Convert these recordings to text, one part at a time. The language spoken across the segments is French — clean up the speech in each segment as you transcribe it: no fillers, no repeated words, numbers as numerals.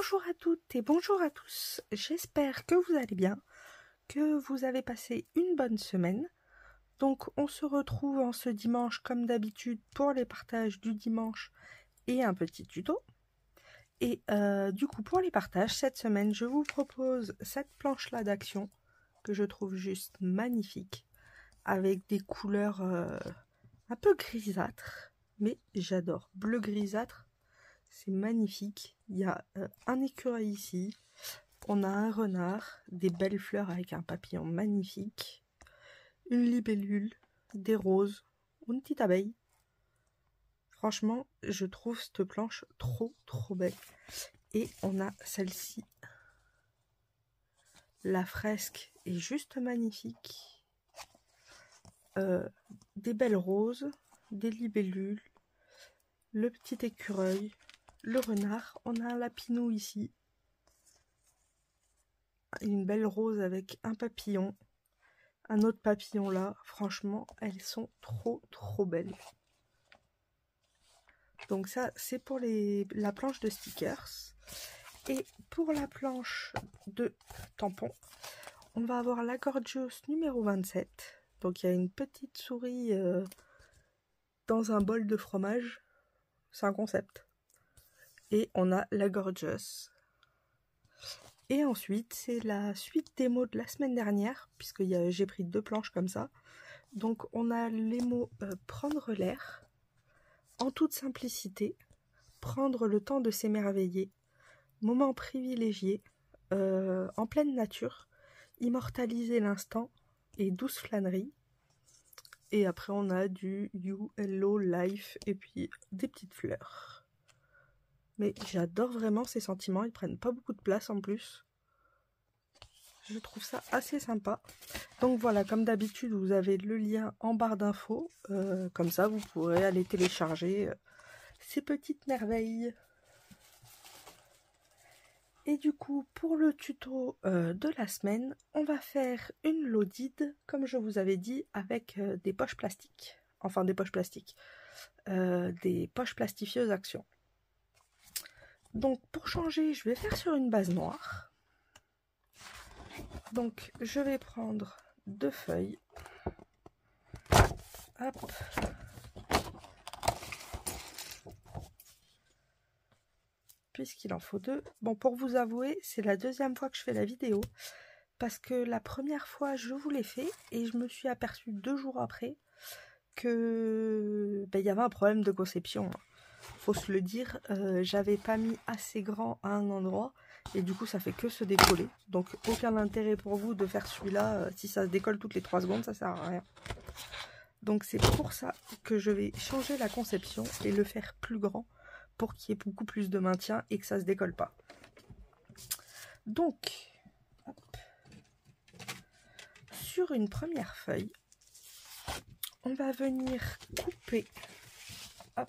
Bonjour à toutes et bonjour à tous, j'espère que vous allez bien, que vous avez passé une bonne semaine. Donc on se retrouve en ce dimanche comme d'habitude pour les partages du dimanche et un petit tuto. Et du coup pour les partages, cette semaine je vous propose cette planche-là d'action que je trouve juste magnifique, avec des couleurs un peu grisâtres, mais j'adore, bleu grisâtre. C'est magnifique. Il y a un écureuil ici. On a un renard, des belles fleurs avec un papillon magnifique, une libellule, des roses, une petite abeille. Franchement, je trouve cette planche trop belle. Et on a celle-ci. La fresque est juste magnifique. Des belles roses, des libellules, le petit écureuil, le renard, on a un lapinou ici, une belle rose avec un papillon, un autre papillon là. Franchement, elles sont trop belles. Donc ça, c'est pour la planche de stickers. Et pour la planche de tampons, on va avoir la Gorgeous numéro 27. Donc il y a une petite souris dans un bol de fromage. C'est un concept. Et on a la Gorgeous. Et ensuite, c'est la suite des mots de la semaine dernière, puisque j'ai pris 2 planches comme ça. Donc on a les mots prendre l'air, en toute simplicité, prendre le temps de s'émerveiller, moment privilégié, en pleine nature, immortaliser l'instant et douce flânerie. Et après on a du you, hello, life et puis des petites fleurs. Mais j'adore vraiment ces sentiments, ils prennent pas beaucoup de place en plus. Je trouve ça assez sympa. Donc voilà, comme d'habitude, vous avez le lien en barre d'infos. Comme ça, vous pourrez aller télécharger ces petites merveilles. Et du coup, pour le tuto de la semaine, on va faire une loaded, comme je vous avais dit, avec des poches plastiques. Enfin, des poches plastiques. Des poches plastifieuses action. Donc, pour changer, je vais faire sur une base noire. Donc, je vais prendre 2 feuilles. Hop. Puisqu'il en faut 2. Bon, pour vous avouer, c'est la 2e fois que je fais la vidéo. Parce que la première fois, je vous l'ai fait et je me suis aperçue 2 jours après que y avait un problème de conception. Faut se le dire, j'avais pas mis assez grand à un endroit et du coup ça fait que se décoller. Donc aucun intérêt pour vous de faire celui-là. Si ça se décolle toutes les 3 secondes, ça sert à rien. Donc c'est pour ça que je vais changer la conception et le faire plus grand pour qu'il y ait beaucoup plus de maintien et que ça se décolle pas. Donc, hop, sur une première feuille, on va venir couper, hop,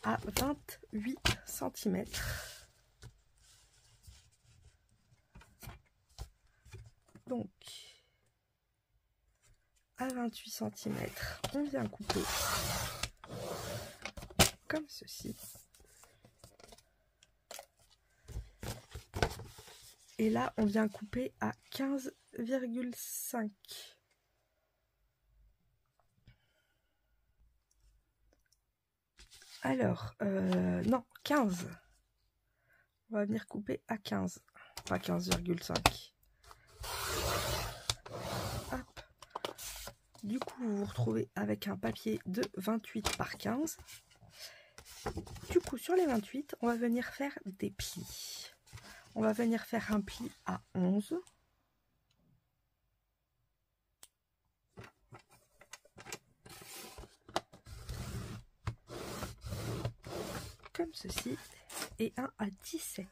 à 28 cm. Donc, à 28 cm, on vient couper comme ceci. Et là, on vient couper à 15,5. Alors, non, 15. On va venir couper à 15, pas 15,5. Hop. Du coup, vous vous retrouvez avec un papier de 28 par 15. Du coup, sur les 28, on va venir faire des plis. On va venir faire un pli à 11. Comme ceci. Et un à 17.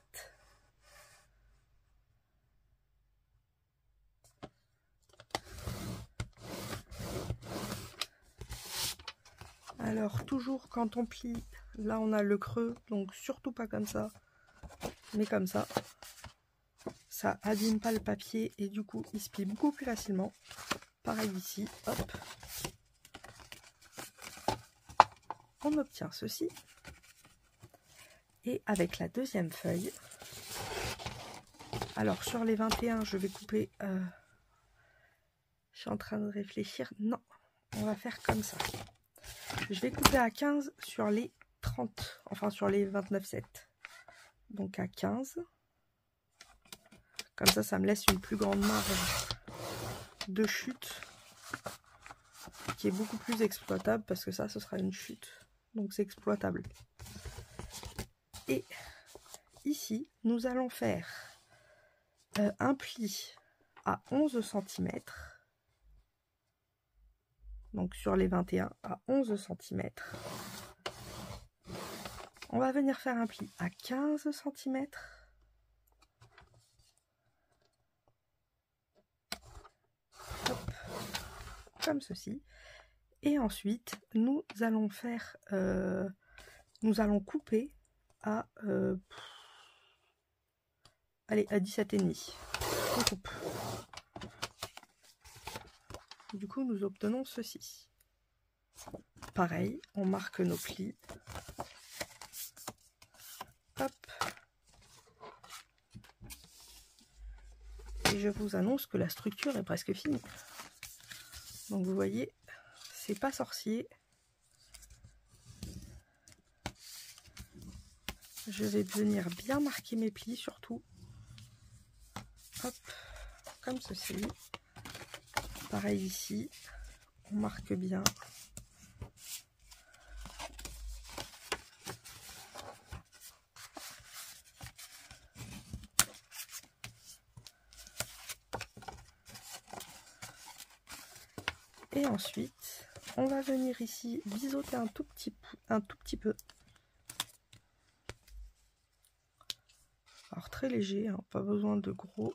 Alors, toujours quand on plie, là on a le creux, donc surtout pas comme ça, mais comme ça. Ça abîme pas le papier et du coup il se plie beaucoup plus facilement. Pareil ici, hop. On obtient ceci. Et avec la deuxième feuille, alors sur les 21, je vais couper, je suis en train de réfléchir, non, on va faire comme ça. Je vais couper à 15 sur les 30, enfin sur les 29,7. Donc à 15. Comme ça me laisse une plus grande marge de chute qui est beaucoup plus exploitable parce que ça, ce sera une chute. Donc c'est exploitable. Et ici, nous allons faire un pli à 11 cm. Donc sur les 21 à 11 cm. On va venir faire un pli à 15 cm. Hop, comme ceci. Et ensuite, nous allons faire, nous allons couper à, allez, à 17,5. On coupe. Du coup, nous obtenons ceci. Pareil, on marque nos plis. Hop. Et je vous annonce que la structure est presque finie. Donc vous voyez, c'est pas sorcier. Je vais venir bien marquer mes plis surtout. Hop, comme ceci. Pareil ici, on marque bien. Et ensuite, on va venir ici biseauter un tout petit peu. Alors très léger, hein, pas besoin de gros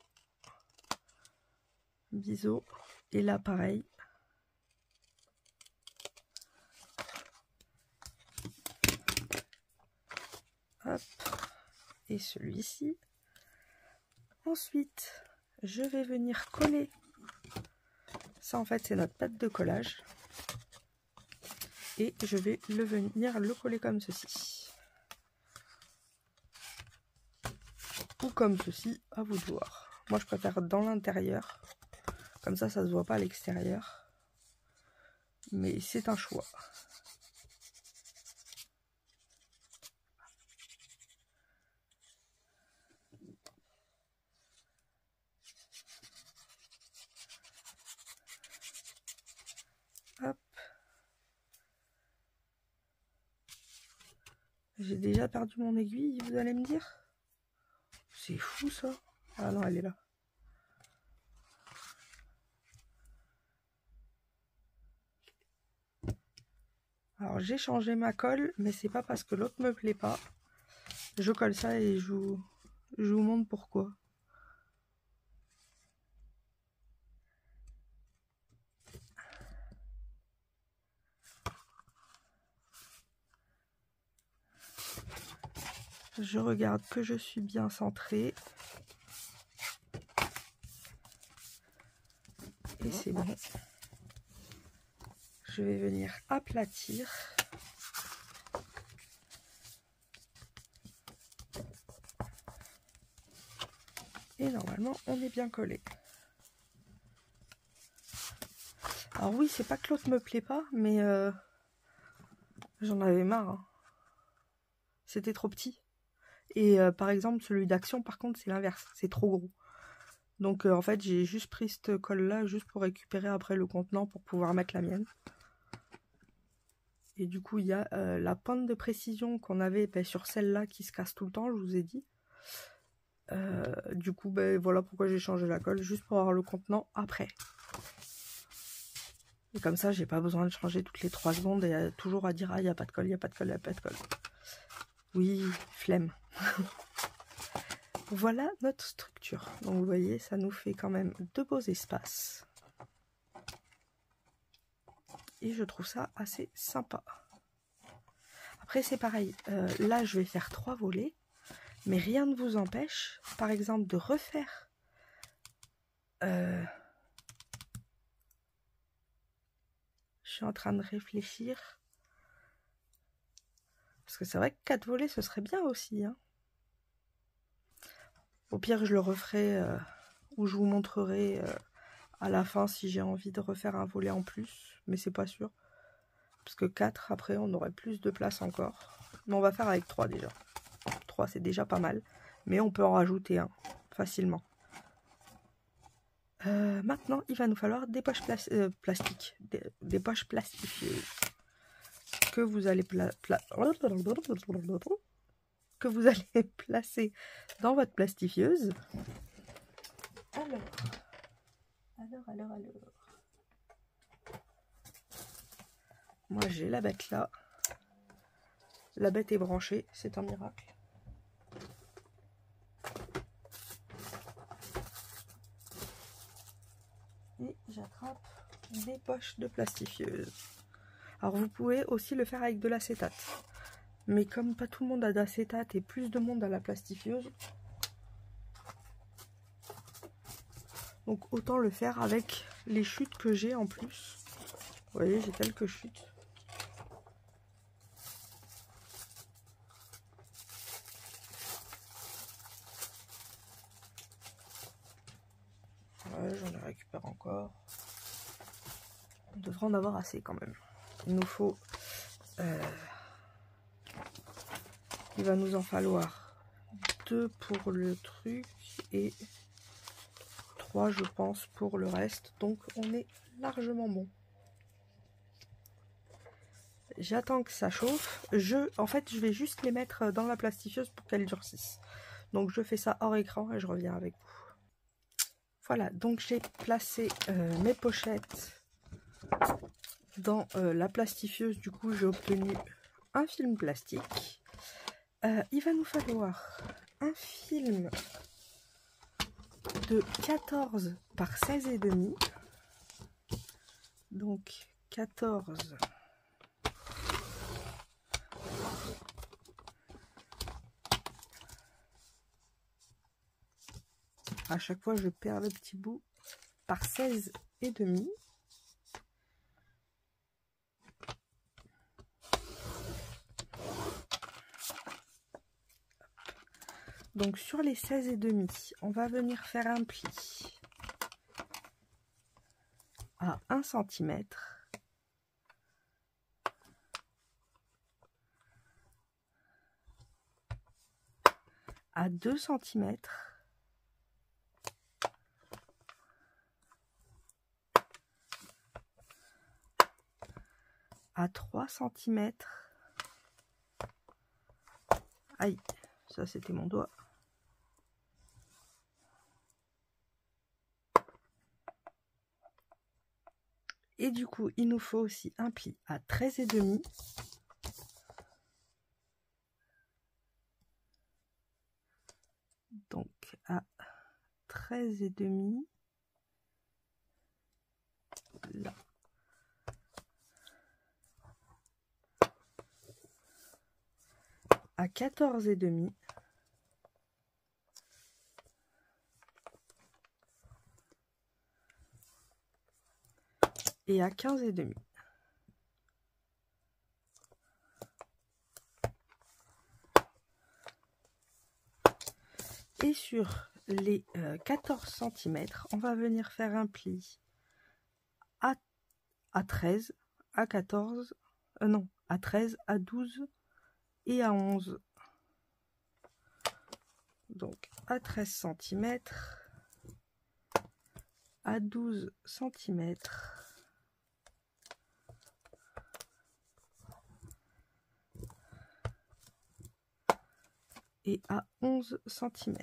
biseaux. Et là pareil. Hop. Et celui-ci. Ensuite, je vais venir coller. Ça en fait c'est notre pâte de collage. Et je vais venir le coller comme ceci. Ou comme ceci, à vous de voir. Moi je préfère dans l'intérieur. Comme ça, ça se voit pas à l'extérieur. Mais c'est un choix. Hop. J'ai déjà perdu mon aiguille, vous allez me dire? C'est fou ça. Ah non, elle est là. Alors j'ai changé ma colle, mais c'est pas parce que l'autre me plaît pas. Je colle ça et je vous montre pourquoi. Je regarde que je suis bien centrée. Et c'est bon. Je vais venir aplatir. Et normalement, on est bien collé. Alors oui, c'est pas que l'autre me plaît pas, mais j'en avais marre. Hein. C'était trop petit. Et par exemple, celui d'Action, par contre, c'est l'inverse. C'est trop gros. Donc en fait, j'ai juste pris cette colle-là juste pour récupérer après le contenant pour pouvoir mettre la mienne. Et du coup, il y a la pointe de précision qu'on avait sur celle-là qui se casse tout le temps, je vous ai dit. Du coup, voilà pourquoi j'ai changé la colle, juste pour avoir le contenant après. Et comme ça, j'ai pas besoin de changer toutes les 3 secondes et toujours à dire ah, il n'y a pas de colle, il n'y a pas de colle, il n'y a pas de colle. Oui, flemme. Voilà notre structure. Donc vous voyez, ça nous fait quand même de beaux espaces. Et je trouve ça assez sympa. Après c'est pareil, là je vais faire 3 volets, mais rien ne vous empêche, par exemple, de refaire je suis en train de réfléchir. Parce que c'est vrai que 4 volets, ce serait bien aussi. Hein. Au pire, je le referai ou je vous montrerai à la fin si j'ai envie de refaire un volet en plus. Mais c'est pas sûr. Parce que 4, après, on aurait plus de place encore. Mais on va faire avec 3 déjà. 3, c'est déjà pas mal. Mais on peut en rajouter un facilement. Maintenant, il va nous falloir des poches plastiques. Des poches plastifieuses. Que vous allez placer dans votre plastifieuse. Alors. Moi, j'ai la bête là. La bête est branchée, c'est un miracle. Et j'attrape des poches de plastifieuse. Alors vous pouvez aussi le faire avec de l'acétate. Mais comme pas tout le monde a d'acétate et plus de monde a la plastifieuse, donc autant le faire avec les chutes que j'ai en plus. Vous voyez, j'ai quelques chutes. Ouais, j'en récupère encore. On devrait en avoir assez quand même. Il nous faut... il va nous en falloir 2 pour le truc et 3 je pense pour le reste. Donc on est largement bon. J'attends que ça chauffe. En fait, je vais juste les mettre dans la plastifieuse pour qu'elles durcissent. Donc je fais ça hors écran et je reviens avec vous. Voilà, donc j'ai placé mes pochettes dans la plastifieuse. Du coup, j'ai obtenu un film plastique. Il va nous falloir un film de 14 par 16,5. Donc 14. À chaque fois, je perds le petit bout par 16,5. Donc sur les 16,5, on va venir faire un pli à 1 cm, à 2 cm, à 3 cm. Aïe, ça c'était mon doigt. Et du coup, il nous faut aussi un pli à 13,5. Donc à 13,5. Là. À 14,5. Et à 15,5. Et sur les 14 cm, on va venir faire un pli à 13, à 14, non, à 13, à 12 et à 11. Donc à 13 cm, à 12 cm, et à 11 cm.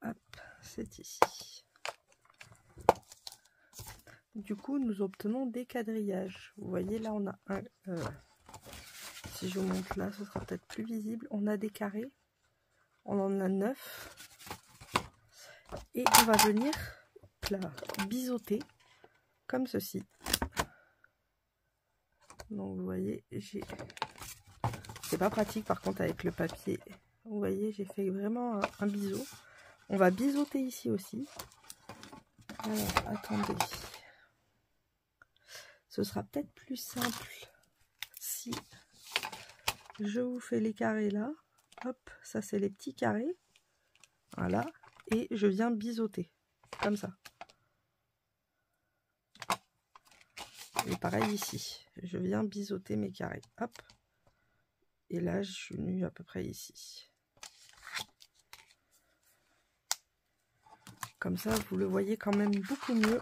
Hop, c'est ici. Du coup, nous obtenons des quadrillages. Vous voyez, là, on a un... si je vous montre là, ce sera peut-être plus visible. On a des carrés. On en a 9. Et on va venir là, biseauter comme ceci. Donc, vous voyez, c'est pas pratique par contre avec le papier. Vous voyez, j'ai fait vraiment un biseau. On va biseauter ici aussi. Alors, attendez. Ce sera peut-être plus simple si je vous fais les carrés là. Hop, ça c'est les petits carrés. Voilà. Et je viens biseauter. Comme ça. Et pareil ici. Je viens biseauter mes carrés. Hop. Et là, je suis venue à peu près ici. Comme ça, vous le voyez quand même beaucoup mieux.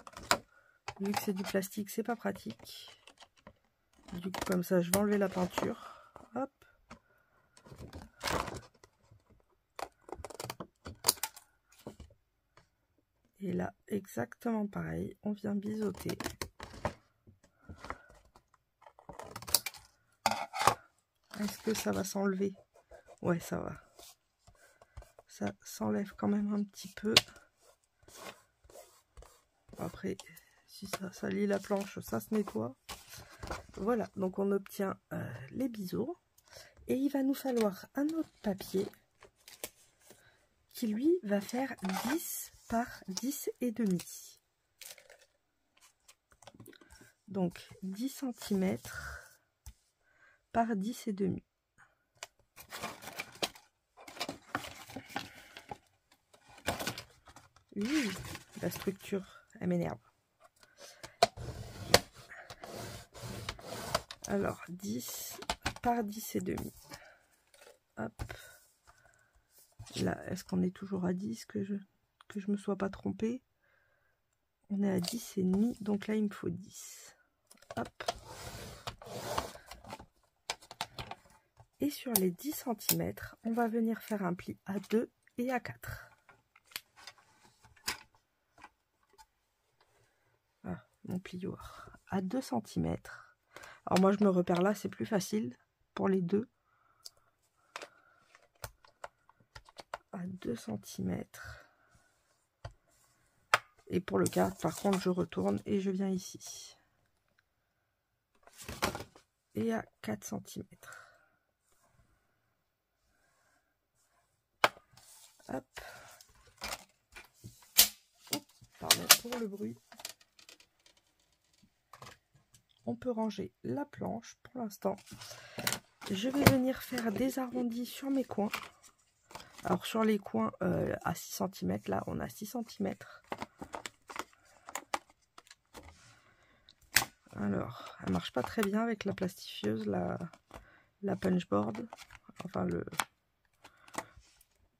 Vu que c'est du plastique, c'est pas pratique. Du coup, comme ça, je vais enlever la peinture. Hop. Et là, exactement pareil. On vient biseauter. Est-ce que ça va s'enlever? Ouais, ça va. Ça s'enlève quand même un petit peu. Après, si ça salit la planche, ça se nettoie. Voilà, donc on obtient les biseaux. Et il va nous falloir un autre papier qui, lui, va faire 10 par 10 et demi. Donc, 10 cm par 10 et demi. La structure, elle m'énerve. Alors, 10 par 10 et demi. Hop. Là, est-ce qu'on est toujours à 10 que je me sois pas trompée? On est à 10 et demi, donc là, il me faut 10. Hop. Et sur les 10 cm, on va venir faire un pli à 2 et à 4. Voilà, mon plioir. À 2 cm. Alors moi, je me repère là, c'est plus facile pour les deux. À 2 cm. Et pour le 4, par contre, je retourne et je viens ici. Et à 4 cm. Hop. Pardon pour le bruit. On peut ranger la planche pour l'instant. Je vais venir faire des arrondis sur mes coins. Alors sur les coins à 6 cm, là on a 6 cm. Alors, elle marche pas très bien avec la plastifieuse, la punchboard. Enfin le...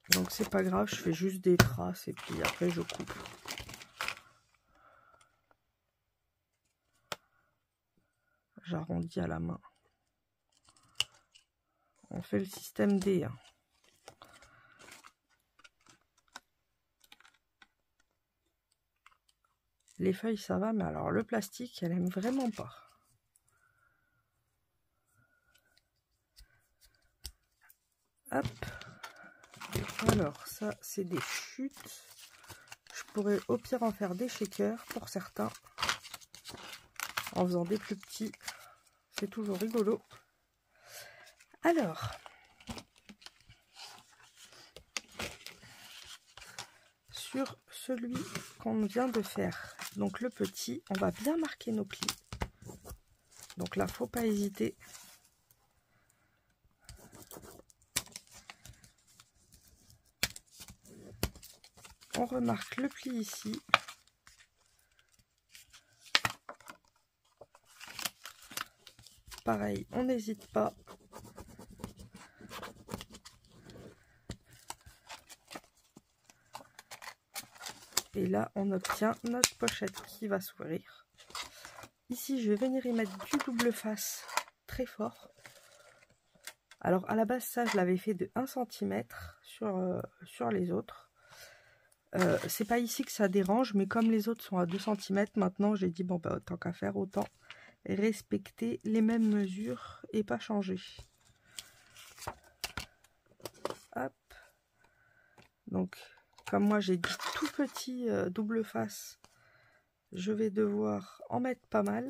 Donc c'est pas grave, je fais juste des traces et puis après je coupe. J'arrondis à la main. On fait le système D. Les feuilles ça va, mais alors le plastique, elle aime vraiment pas. Hop. Alors ça c'est des chutes. Je pourrais au pire en faire des shakers pour certains. En faisant des plus petits. C'est toujours rigolo. Alors. Sur celui qu'on vient de faire, donc le petit, on va bien marquer nos plis. Donc là, faut pas hésiter. On remarque le pli ici. Pareil, on n'hésite pas. Et là, on obtient notre pochette qui va s'ouvrir. Ici, je vais venir y mettre du double face très fort. Alors, à la base, ça, je l'avais fait de 1 cm sur les autres. C'est pas ici que ça dérange, mais comme les autres sont à 2 cm, maintenant, j'ai dit, bon, bah, tant qu'à faire, autant respecter les mêmes mesures et pas changer. Hop. Donc, comme moi, j'ai du tout petit double face, je vais devoir en mettre pas mal.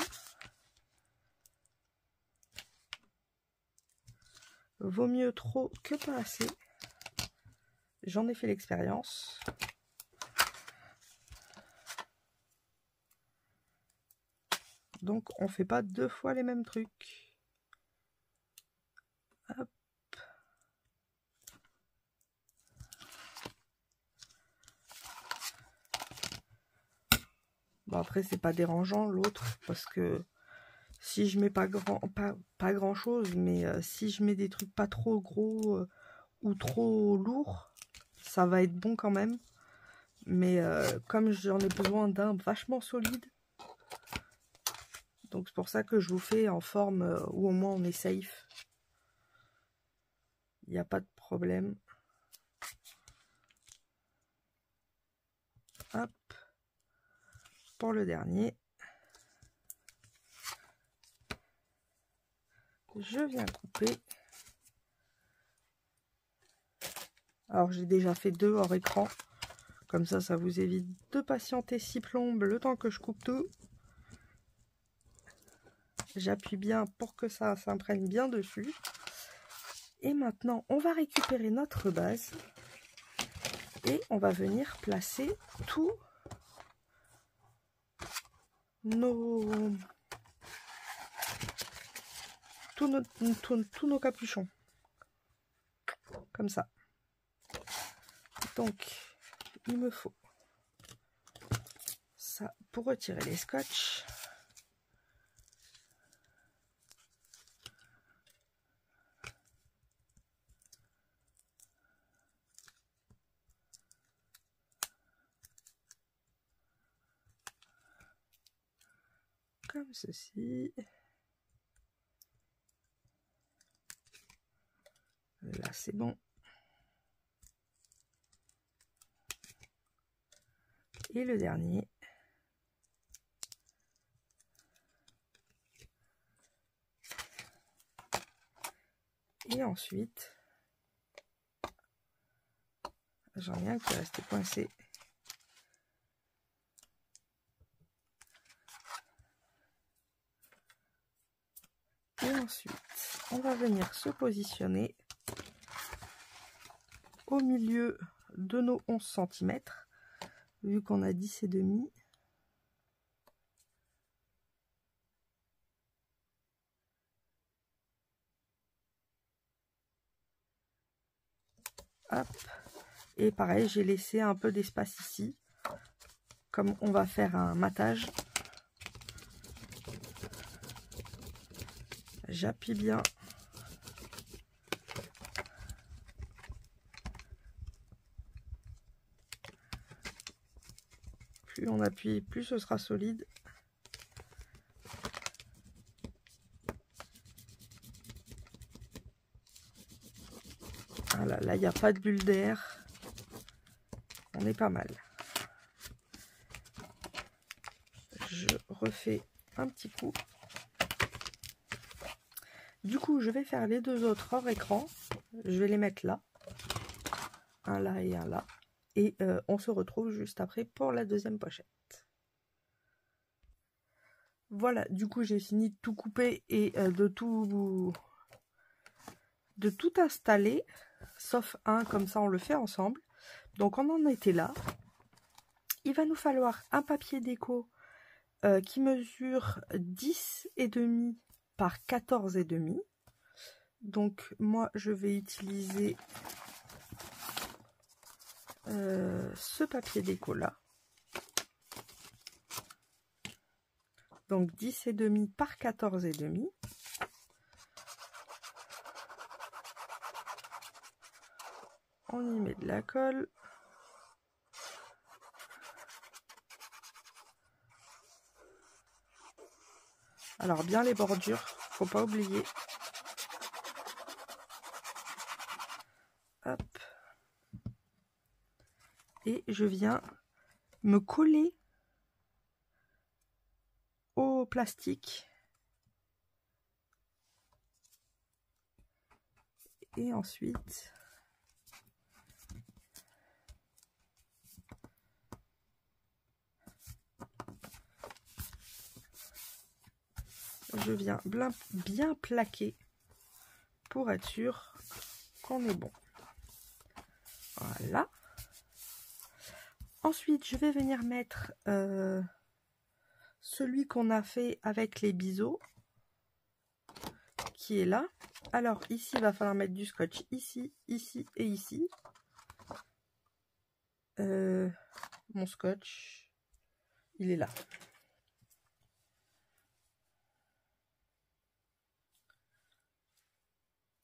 Vaut mieux trop que pas assez. j'en ai fait l'expérience. Donc on fait pas 2 fois les mêmes trucs. Hop. Bon, après c'est pas dérangeant l'autre parce que si je mets pas grand chose, mais si je mets des trucs pas trop gros ou trop lourds, ça va être bon quand même. Mais comme j'en ai besoin d'un vachement solide, donc c'est pour ça que je vous fais en forme où au moins on est safe. Il n'y a pas de problème. Hop. Pour le dernier, je viens couper. Alors j'ai déjà fait 2 hors écran. Comme ça vous évite de patienter 6 plombes le temps que je coupe tout. J'appuie bien pour que ça s'imprègne bien dessus. Et maintenant, on va récupérer notre base. Et on va venir placer tous nos capuchons. Comme ça. Donc, il me faut ça pour retirer les scotch. Comme ceci. Là, c'est bon. Et le dernier. Et ensuite, j'en ai un qui est resté coincé. Et ensuite, on va venir se positionner au milieu de nos 11 cm, vu qu'on a 10,5. Hop. Et pareil, j'ai laissé un peu d'espace ici, comme on va faire un matage. J'appuie bien. Plus on appuie, plus ce sera solide. Voilà, là il n'y a pas de bulle d'air. On est pas mal. Je refais un petit coup. Du coup, je vais faire les 2 autres hors écran. Je vais les mettre là. Un là et un là. Et on se retrouve juste après pour la deuxième pochette. Voilà, du coup j'ai fini de tout couper et de tout installer. Sauf un, comme ça on le fait ensemble. Donc on en était là. Il va nous falloir un papier déco qui mesure 10,5 par 14,5. Donc moi je vais utiliser ce papier déco là. Donc 10,5 par 14,5. On y met de la colle. Alors bien les bordures, faut pas oublier. Hop. Et je viens me coller au plastique. Et ensuite, je viens bien plaquer pour être sûr qu'on est bon. Voilà. Ensuite, je vais venir mettre celui qu'on a fait avec les biseaux, qui est là. Alors ici, il va falloir mettre du scotch ici, ici et ici. Mon scotch, il est là.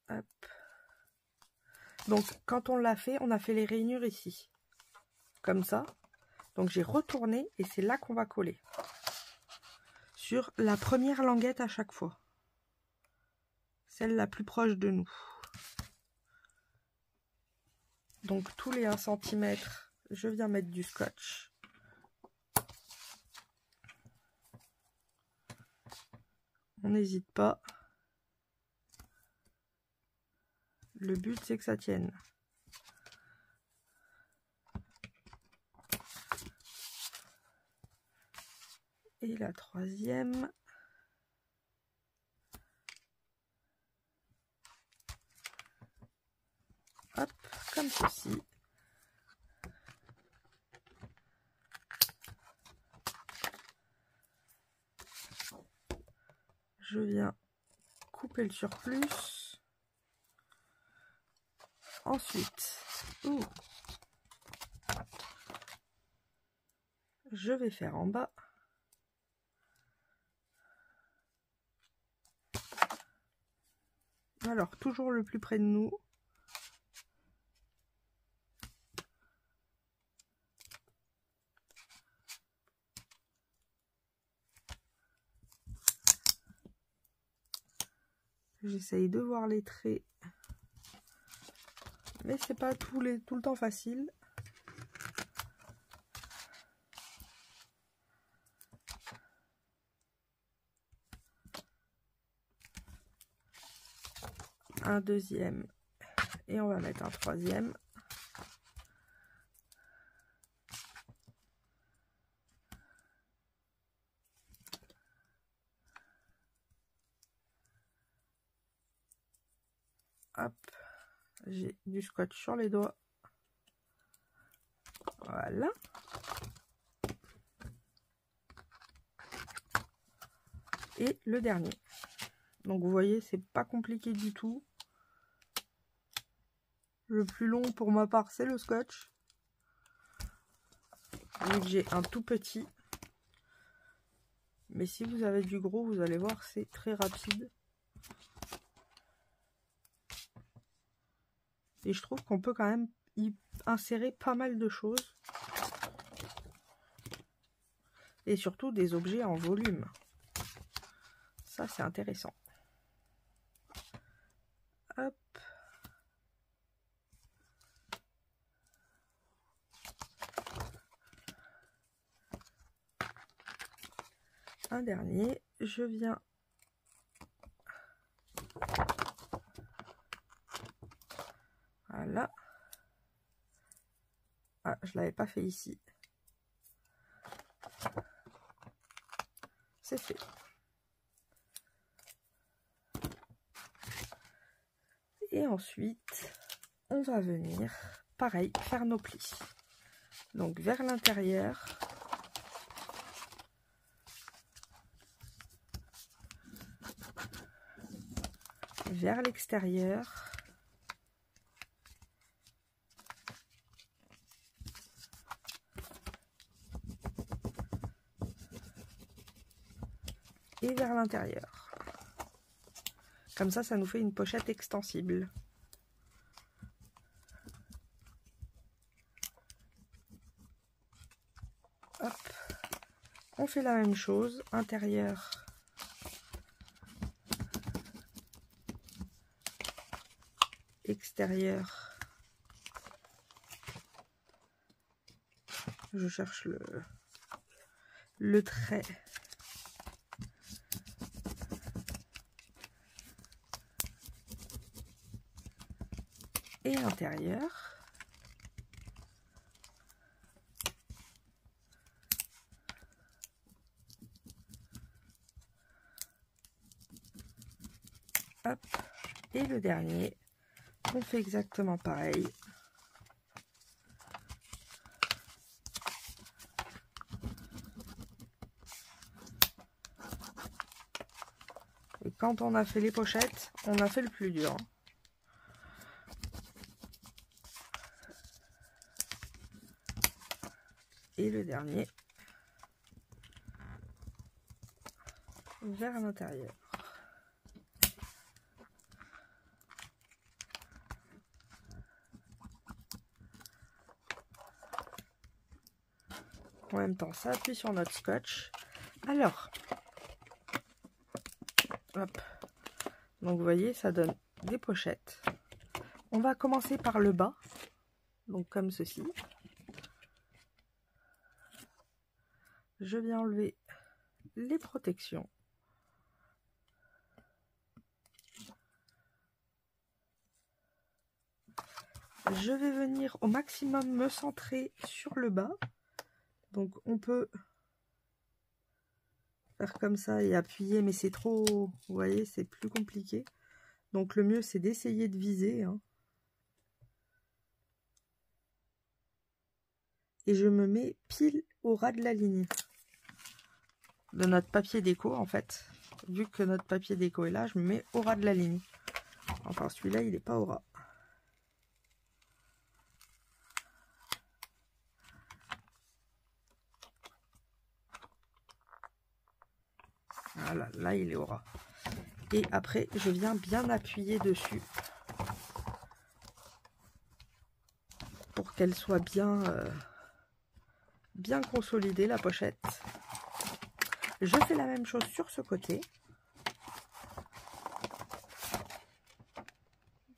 Hop. Donc quand on l'a fait, on a fait les rainures ici, comme ça. Donc j'ai retourné et c'est là qu'on va coller. Sur la première languette à chaque fois. Celle la plus proche de nous. Donc tous les 1 cm, je viens mettre du scotch. On n'hésite pas. Le but, c'est que ça tienne. Et la troisième. Hop, comme ceci. Je viens couper le surplus. Ensuite, je vais faire en bas. Alors, toujours le plus près de nous. J'essaye de voir les traits. Mais c'est pas tout le temps facile. Un deuxième. Et on va mettre un troisième. Hop. J'ai du scotch sur les doigts. Voilà. Et le dernier. Donc vous voyez, c'est pas compliqué du tout. Le plus long pour ma part, c'est le scotch. Vu que j'ai un tout petit. Mais si vous avez du gros, vous allez voir, c'est très rapide. Et je trouve qu'on peut quand même y insérer pas mal de choses. Et surtout des objets en volume. Ça, c'est intéressant. Hop. Un dernier. Je viens... Voilà. Ah, je l'avais pas fait ici. C'est fait. Et ensuite, on va venir, pareil, faire nos plis. Donc vers l'intérieur. Vers l'extérieur. Et vers l'intérieur. Comme ça, ça nous fait une pochette extensible. Hop. On fait la même chose, intérieur. Extérieur. Je cherche le trait. Et intérieur. Hop. Et le dernier, on fait exactement pareil. Et quand on a fait les pochettes, on a fait le plus dur. Et le dernier vers l'intérieur. En même temps, ça appuie sur notre scotch. Alors, hop. Donc vous voyez, ça donne des pochettes. On va commencer par le bas, donc comme ceci. Je viens enlever les protections. Je vais venir au maximum me centrer sur le bas. Donc on peut faire comme ça et appuyer, mais c'est trop, vous voyez, c'est plus compliqué. Donc le mieux c'est d'essayer de viser. Hein. Et je me mets pile au ras de la ligne de notre papier déco en fait. Vu que notre papier déco est là, je me mets au ras de la ligne. Enfin celui-là il n'est pas au ras. Voilà, là il est au ras. Et après je viens bien appuyer dessus pour qu'elle soit bien, bien consolidée la pochette. Je fais la même chose sur ce côté.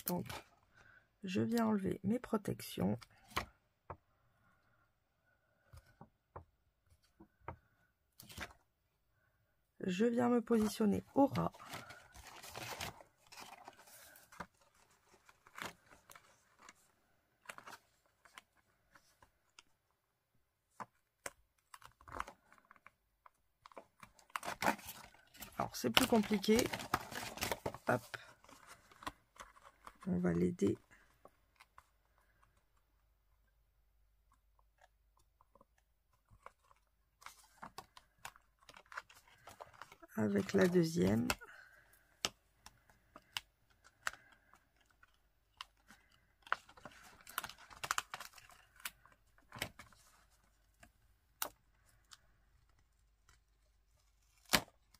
Donc je viens enlever mes protections. Je viens me positionner au ras. Alors c'est plus compliqué. Hop. On va l'aider. Avec la deuxième.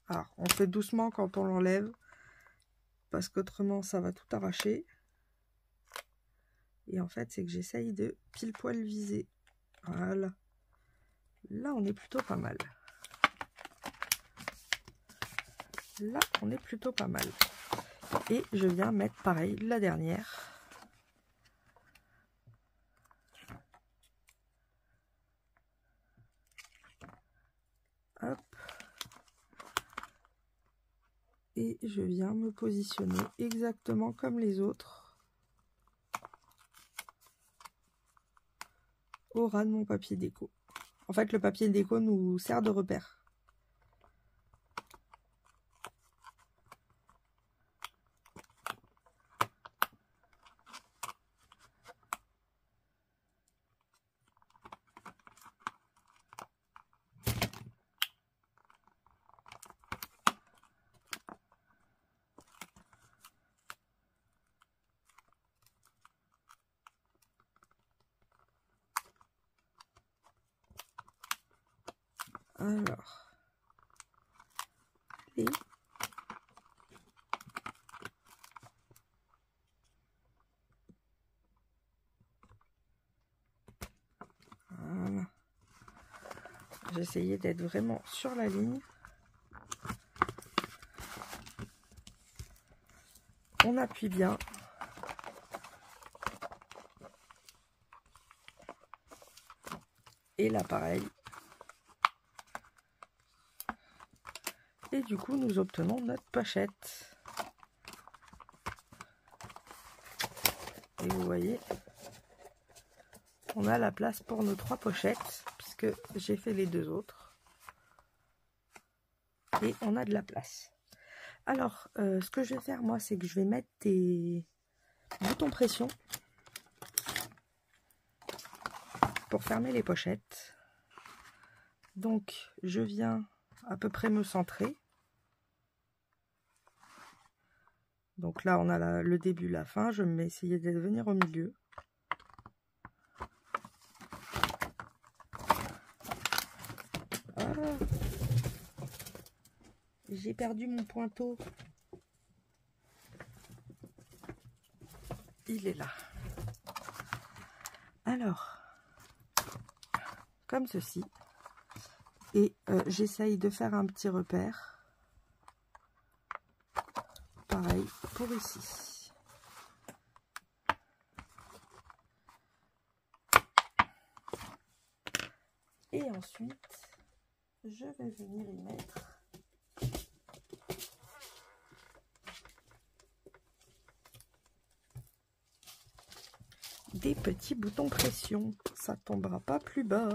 Alors, on fait doucement quand on l'enlève, parce qu'autrement ça va tout arracher. Et en fait, c'est que j'essaye de pile poil viser. Voilà. Là, on est plutôt pas mal. Là, on est plutôt pas mal. Et je viens mettre pareil la dernière. Hop. Et je viens me positionner exactement comme les autres au ras de mon papier déco. En fait, le papier déco nous sert de repère. Alors, et voilà. J'essayais d'être vraiment sur la ligne. On appuie bien. Et là, pareil. Et du coup, nous obtenons notre pochette. Et vous voyez, on a la place pour nos 3 pochettes, puisque j'ai fait les 2 autres. Et on a de la place. Alors, ce que je vais faire, moi, c'est que je vais mettre des boutons pression pour fermer les pochettes. Donc, je viens à peu près me centrer. Donc là, on a le début, la fin. Je vais essayer de venir au milieu. Ah, j'ai perdu mon pointeau. Il est là. Alors, comme ceci. Et j'essaye de faire un petit repère. Pareil pour ici. Et ensuite, je vais venir y mettre des petits boutons pression. Ça tombera pas plus bas.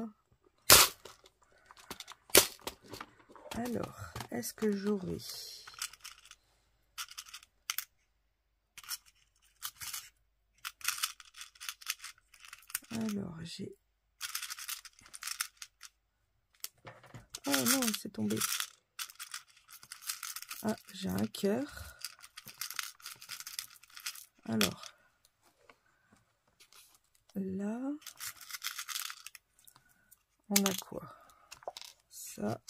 Alors, est-ce que j'aurai... Alors, j'ai... Oh non, c'est tombé. Ah, j'ai un cœur. Alors, là, on a quoi? Ça.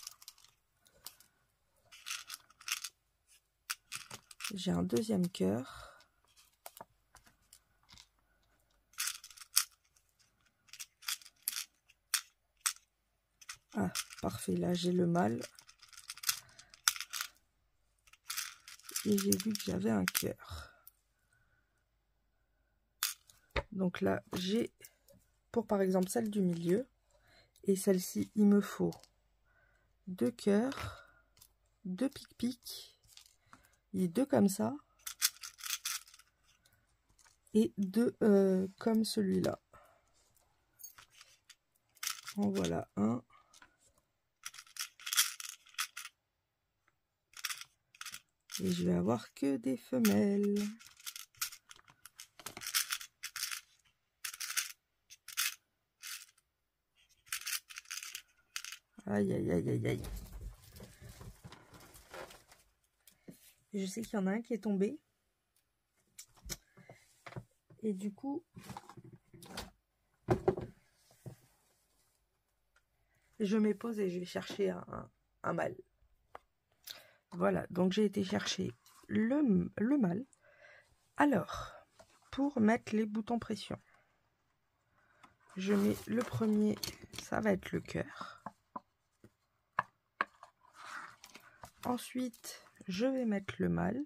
J'ai un deuxième cœur. Ah, parfait, là j'ai le mâle. Et j'ai vu que j'avais un cœur. Donc là, j'ai, pour par exemple celle du milieu, et celle-ci, il me faut 2 cœurs, 2 pic-pic, et 2 comme ça, et 2 comme celui-là. En voilà un. Et je vais avoir que des femelles. Aïe, aïe, aïe, aïe, aïe. Je sais qu'il y en a un qui est tombé. Et du coup, je me pose et je vais chercher un mâle. Voilà, donc j'ai été chercher le mâle. Alors, pour mettre les boutons pression, je mets le premier, ça va être le cœur. Ensuite, je vais mettre le mâle.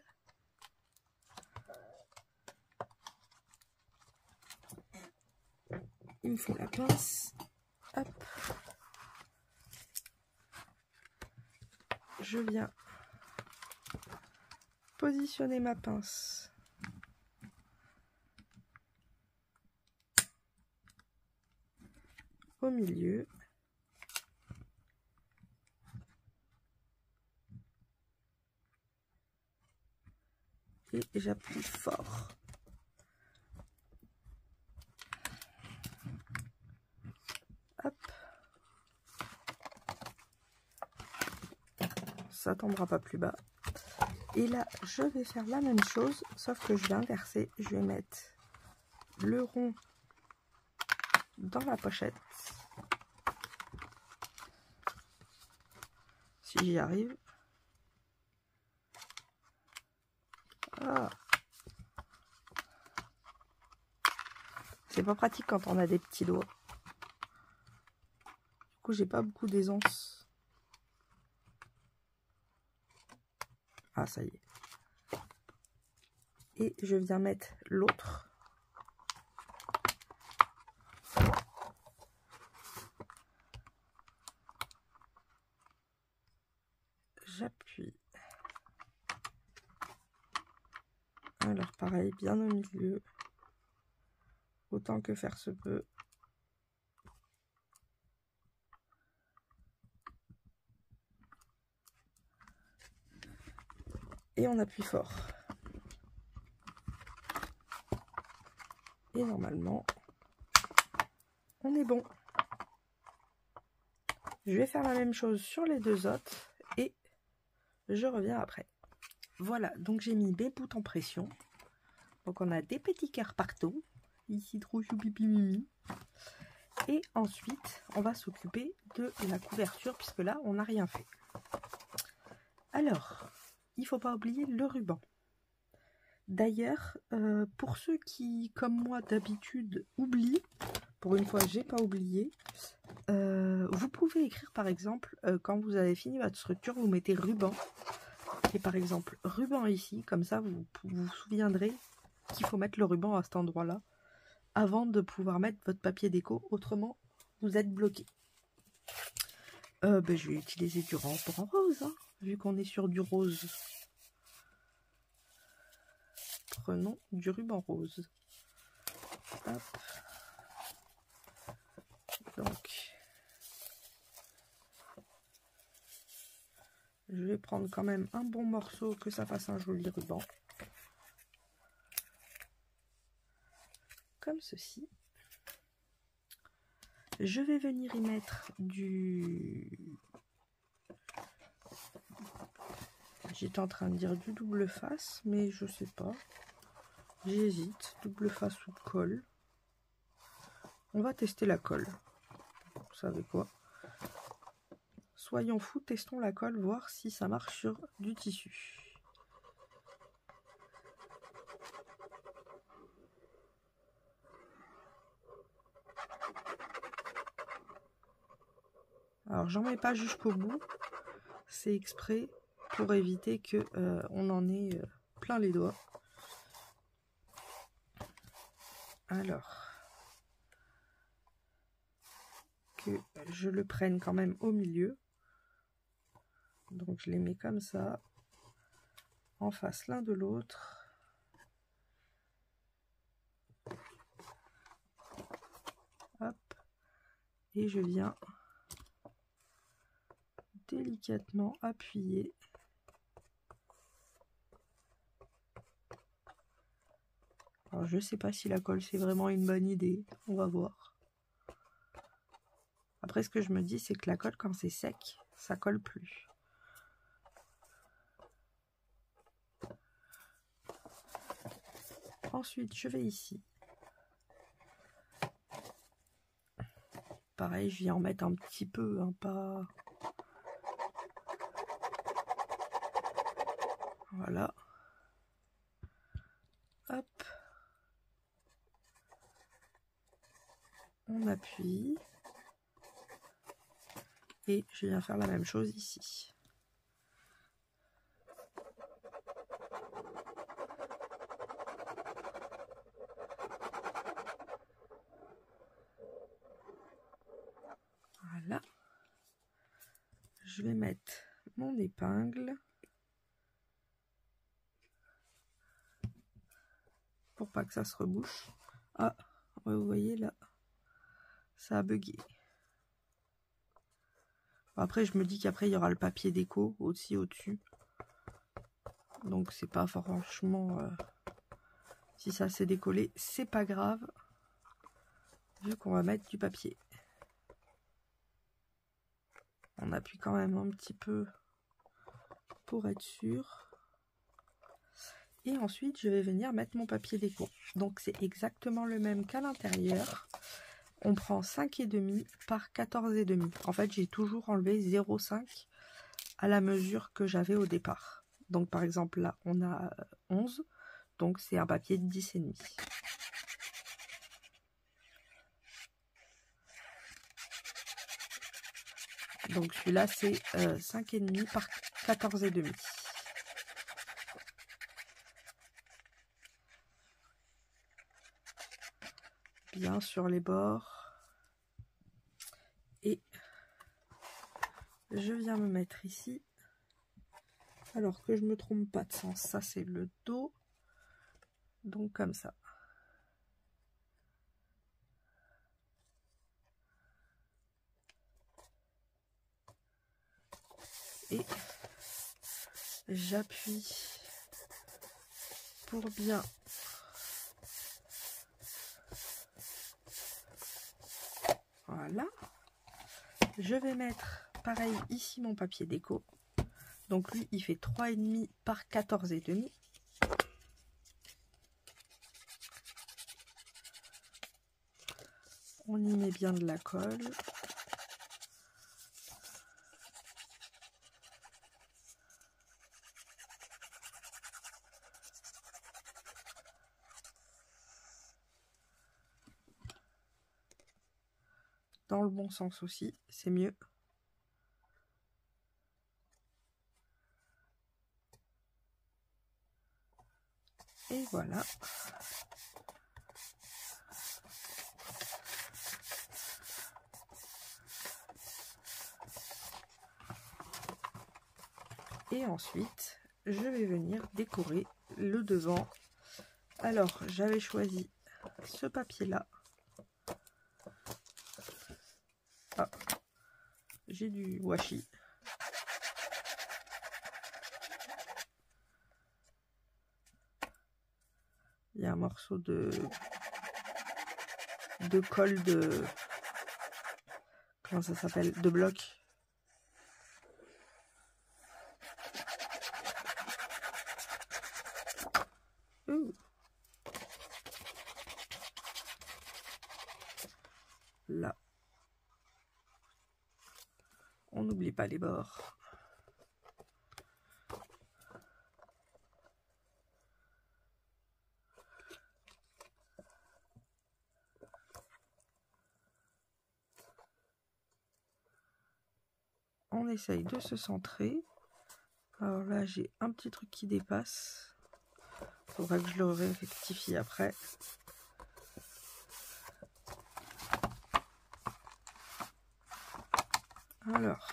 Il me faut la pince. Hop. Je viens positionner ma pince au milieu. Et j'appuie fort. Hop. Ça tombera pas plus bas. Et là, je vais faire la même chose, sauf que je vais inverser. Je vais mettre le rond dans la pochette. Si j'y arrive. Ah. C'est pas pratique quand on a des petits doigts. Du coup, j'ai pas beaucoup d'aisance. Ah, ça y est. Et je viens mettre l'autre. J'appuie. Alors pareil, bien au milieu. Autant que faire se peut. Et on appuie fort. Et normalement, on est bon. Je vais faire la même chose sur les deux autres et je reviens après. Voilà, donc j'ai mis mes bouts en pression. Donc on a des petits cœurs partout. Ici, trop choupipi mimi. Et ensuite, on va s'occuper de la couverture, puisque là, on n'a rien fait. Alors, il ne faut pas oublier le ruban. D'ailleurs, pour ceux qui, comme moi d'habitude, oublient, pour une fois, j'ai pas oublié, vous pouvez écrire par exemple, quand vous avez fini votre structure, vous mettez ruban. Et par exemple, ruban ici, comme ça, vous vous souviendrez qu'il faut mettre le ruban à cet endroit-là, avant de pouvoir mettre votre papier déco, autrement, vous êtes bloqué. Je vais utiliser du ruban rose, hein, vu qu'on est sur du rose. Prenons du ruban rose. Hop. Donc, je vais prendre quand même un bon morceau, que ça fasse un joli ruban. Comme ceci. Je vais venir y mettre du... J'étais en train de dire du double face, mais je sais pas. J'hésite, double face ou colle. On va tester la colle. Vous savez quoi? Soyons fous, testons la colle, voir si ça marche sur du tissu. Alors j'en mets pas jusqu'au bout, c'est exprès pour éviter que on en ait plein les doigts. Alors que je le prenne quand même au milieu. Donc je les mets comme ça, en face l'un de l'autre. Hop. Et je viens délicatement appuyer. Alors je sais pas si la colle c'est vraiment une bonne idée, on va voir. Après ce que je me dis c'est que la colle quand c'est sec, ça colle plus. Ensuite je vais ici. Pareil, je viens en mettre un petit peu, hein, pas... Voilà. Hop. On appuie. Et je viens faire la même chose ici. Voilà. Je vais mettre mon épingle. Pour pas que ça se rebouche. Ah, ouais, vous voyez là, ça a bugué. Après, je me dis qu'après, il y aura le papier déco aussi au-dessus. Donc, c'est pas franchement... si ça s'est décollé, c'est pas grave. Vu qu'on va mettre du papier. On appuie quand même un petit peu pour être sûr. Et ensuite, je vais venir mettre mon papier déco. Donc, c'est exactement le même qu'à l'intérieur. On prend 5,5 par 14,5. En fait, j'ai toujours enlevé 0,5 à la mesure que j'avais au départ. Donc, par exemple, là, on a 11. Donc, c'est un papier de 10,5. Donc, celui-là, c'est 5,5 par 14,5. Bien sur les bords. Et je viens me mettre ici. Alors que je me trompe pas de sens. Ça, c'est le dos. Donc, comme ça. Et j'appuie pour bien voilà. Je vais mettre pareil ici mon papier déco. Donc lui, il fait 3,5 par 14,5. On y met bien de la colle. Dans le bon sens aussi, c'est mieux. Et voilà. Et ensuite, je vais venir décorer le devant. Alors, j'avais choisi ce papier-là. Ah, j'ai du washi. Il y a un morceau de colle de... Comment ça s'appelle? De bloc. Là. On n'oublie pas les bords. On essaye de se centrer. Alors là, j'ai un petit truc qui dépasse. Faudra que je le rectifie après. Alors,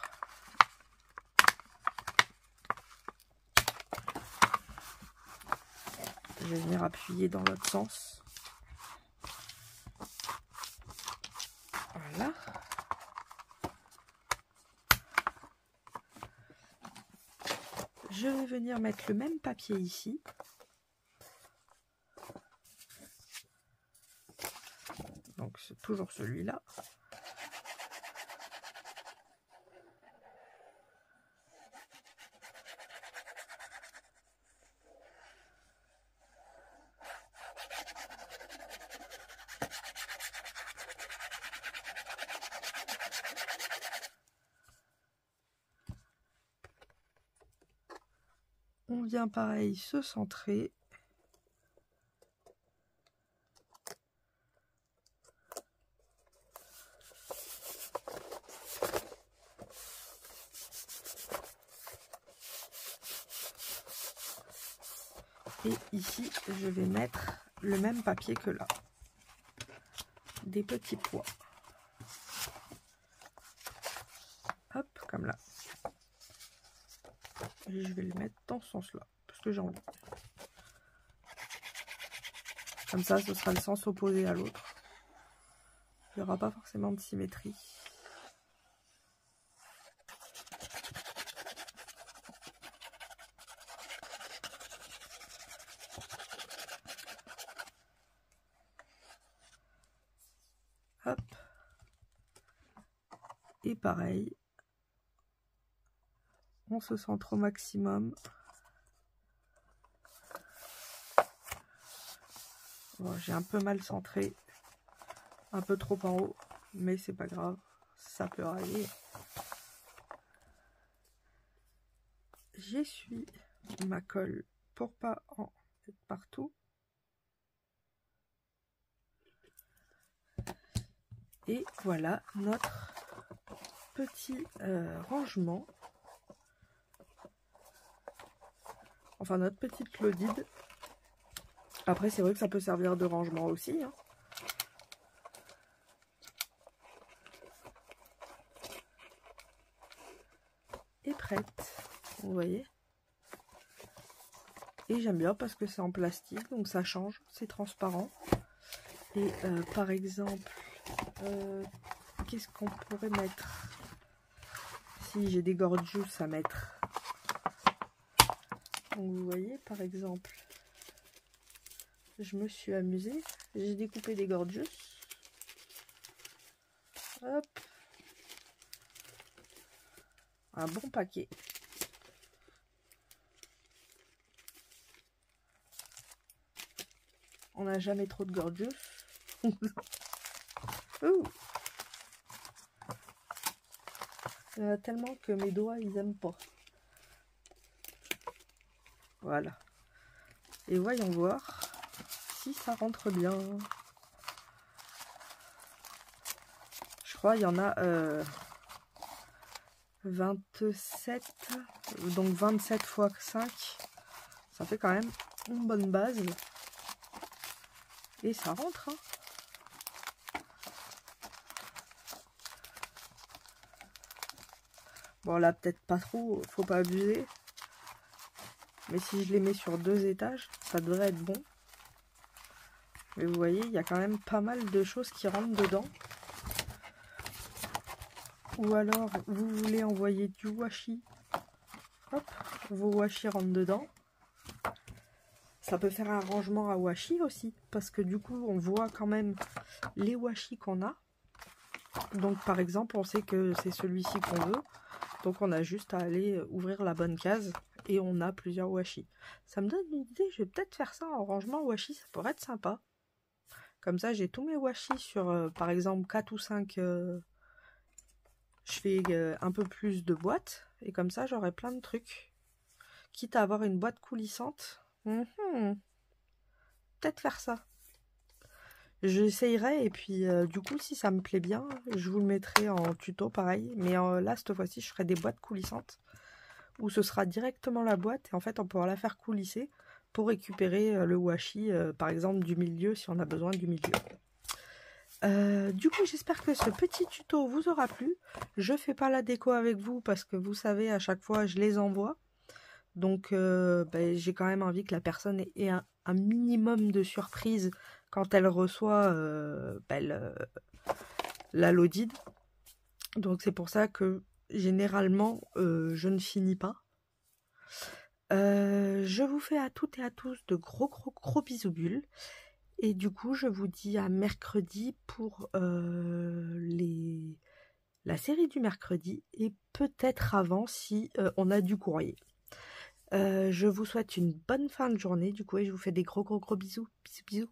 je vais venir appuyer dans l'autre sens. Voilà. Je vais venir mettre le même papier ici. Donc c'est toujours celui-là. On vient pareil se centrer. Et ici, je vais mettre le même papier que là. Des petits pois. Hop, comme là. Et je vais le mettre dans ce sens-là, parce que j'ai envie. Comme ça, ce sera le sens opposé à l'autre. Il n'y aura pas forcément de symétrie. Hop. Et pareil. On se centre au maximum. Bon, j'ai un peu mal centré. Un peu trop en haut. Mais c'est pas grave. Ça peut arriver. J'essuie ma colle pour pas en mettre partout. Et voilà notre petit rangement. Enfin, notre petite Claudide. Après, c'est vrai que ça peut servir de rangement aussi. Hein. Et prête, vous voyez. Et j'aime bien parce que c'est en plastique, donc ça change, c'est transparent. Et par exemple, qu'est-ce qu'on pourrait mettre? Si j'ai des gorgeous à mettre. Donc vous voyez, par exemple, je me suis amusée. J'ai découpé des gorgeous. Hop. Un bon paquet. On n'a jamais trop de gorgeous. Il y en a tellement que mes doigts, ils aiment pas. Voilà. Et voyons voir si ça rentre bien. Je crois il y en a 27. Donc 27 fois 5. Ça fait quand même une bonne base. Et ça rentre, hein. Bon là peut-être pas trop, faut pas abuser. Mais si je les mets sur 2 étages, ça devrait être bon. Mais vous voyez, il y a quand même pas mal de choses qui rentrent dedans. Ou alors, vous voulez envoyer du washi. Hop, vos washi rentrent dedans. Ça peut faire un rangement à washi aussi. Parce que du coup, on voit quand même les washi qu'on a. Donc par exemple, on sait que c'est celui-ci qu'on veut. Donc on a juste à aller ouvrir la bonne case. Et on a plusieurs washi. Ça me donne une idée, je vais peut-être faire ça en rangement washi, ça pourrait être sympa. Comme ça, j'ai tous mes washi sur, par exemple, 4 ou 5. Je fais un peu plus de boîtes. Et comme ça, j'aurai plein de trucs. Quitte à avoir une boîte coulissante. Peut-être faire ça. J'essayerai et puis du coup, si ça me plaît bien, je vous le mettrai en tuto pareil. Mais là, cette fois-ci, je ferai des boîtes coulissantes. Où ce sera directement la boîte et en fait on pourra la faire coulisser pour récupérer le washi par exemple du milieu si on a besoin du milieu. Du coup j'espère que ce petit tuto vous aura plu. Je fais pas la déco avec vous parce que vous savez à chaque fois je les envoie. Donc j'ai quand même envie que la personne ait un minimum de surprise quand elle reçoit la Lodid. Donc c'est pour ça que généralement, je ne finis pas. Je vous fais à toutes et à tous de gros bisous bulles. Et du coup, je vous dis à mercredi pour la série du mercredi. Et peut-être avant si on a du courrier. Je vous souhaite une bonne fin de journée du coup et je vous fais des gros bisous. Bisous.